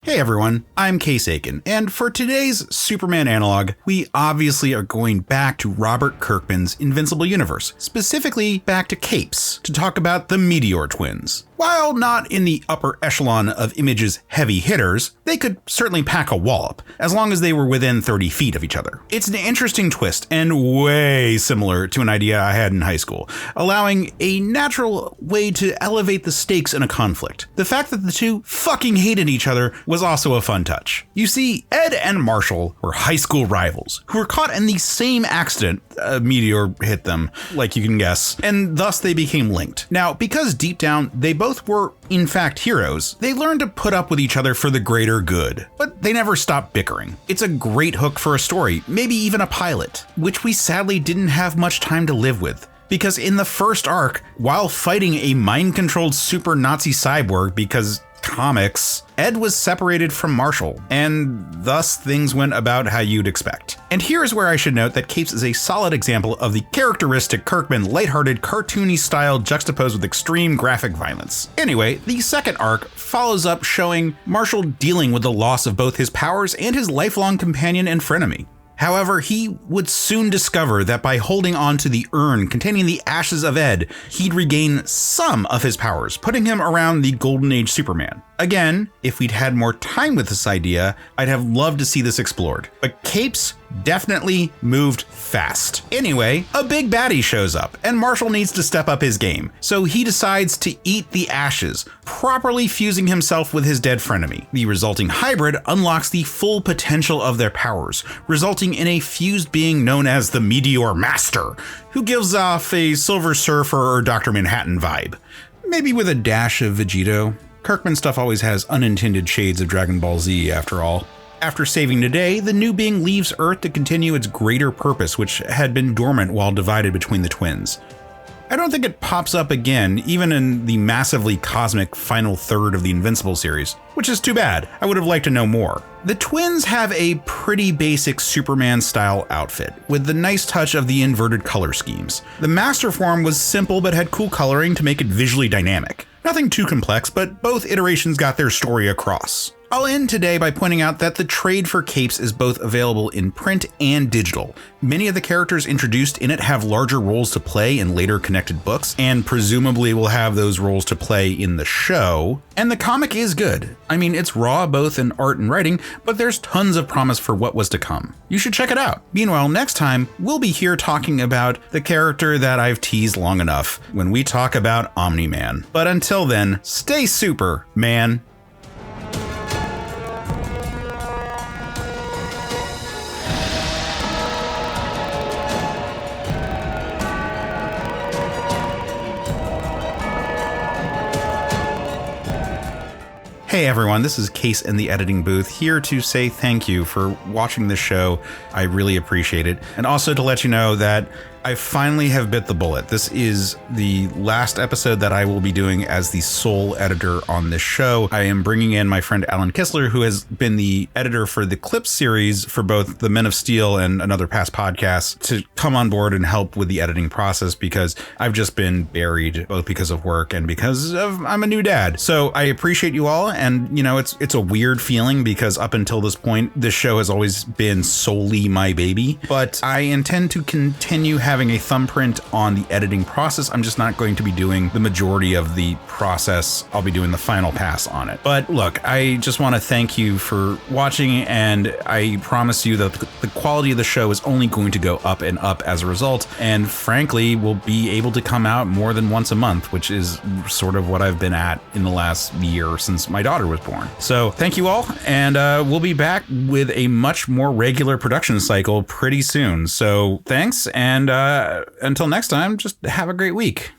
Hey everyone, I'm Case Aiken, and for today's Superman Analog, we obviously are going back to Robert Kirkman's Invincible universe, specifically back to Capes, to talk about the Meteor Twins. While not in the upper echelon of Image's heavy hitters, they could certainly pack a wallop, as long as they were within 30 feet of each other. It's an interesting twist, and way similar to an idea I had in high school, allowing a natural way to elevate the stakes in a conflict. The fact that the two fucking hated each other was also a fun touch. You see, Ed and Marshall were high school rivals, who were caught in the same accident. A meteor hit them, like you can guess, and thus they became linked. Now, because deep down, they both were, in fact, heroes, they learned to put up with each other for the greater good. But they never stopped bickering. It's a great hook for a story, maybe even a pilot, which we sadly didn't have much time to live with. Because in the first arc, while fighting a mind-controlled super Nazi cyborg because comics, Ed was separated from Marshall, and thus things went about how you'd expect. And here's where I should note that Capes is a solid example of the characteristic Kirkman lighthearted, cartoony style juxtaposed with extreme graphic violence. Anyway, the second arc follows up showing Marshall dealing with the loss of both his powers and his lifelong companion and frenemy. However, he would soon discover that by holding on to the urn containing the ashes of Ed, he'd regain some of his powers, putting him around the Golden Age Superman. Again, if we'd had more time with this idea, I'd have loved to see this explored. But Capes definitely moved fast. Anyway, a big baddie shows up, and Marshall needs to step up his game. So he decides to eat the ashes, properly fusing himself with his dead frenemy. The resulting hybrid unlocks the full potential of their powers, resulting in a fused being known as the Meteor Master, who gives off a Silver Surfer or Dr. Manhattan vibe. Maybe with a dash of Vegito. Kirkman stuff always has unintended shades of Dragon Ball Z after all. After saving the day, the new being leaves Earth to continue its greater purpose, which had been dormant while divided between the twins. I don't think it pops up again, even in the massively cosmic final third of the Invincible series, which is too bad. I would have liked to know more. The twins have a pretty basic Superman-style outfit, with the nice touch of the inverted color schemes. The Master form was simple but had cool coloring to make it visually dynamic. Nothing too complex, but both iterations got their story across. I'll end today by pointing out that the trade for Capes is both available in print and digital. Many of the characters introduced in it have larger roles to play in later connected books, and presumably will have those roles to play in the show. And the comic is good. I mean, it's raw both in art and writing, but there's tons of promise for what was to come. You should check it out. Meanwhile, next time, we'll be here talking about the character that I've teased long enough when we talk about Omni-Man. But until then, stay super, man. Hey everyone, this is Case in the editing booth, here to say thank you for watching this show. I really appreciate it. And also to let you know that I finally have bit the bullet. This is the last episode that I will be doing as the sole editor on this show. I am bringing in my friend Alan Kistler, who has been the editor for the Clips series for both the Men of Steel and another past podcast, to come on board and help with the editing process, because I've just been buried both because of work and because of I'm a new dad. So I appreciate you all. And you know, it's a weird feeling because up until this point, this show has always been solely my baby, but I intend to continue having a thumbprint on the editing process. I'm just not going to be doing the majority of the process. I'll be doing the final pass on it. But look, I just want to thank you for watching, and I promise you that the quality of the show is only going to go up and up as a result, and frankly will be able to come out more than once a month, which is sort of what I've been at in the last year since my daughter was born. So thank you all, and we'll be back with a much more regular production cycle pretty soon. So thanks, and until next time, just have a great week.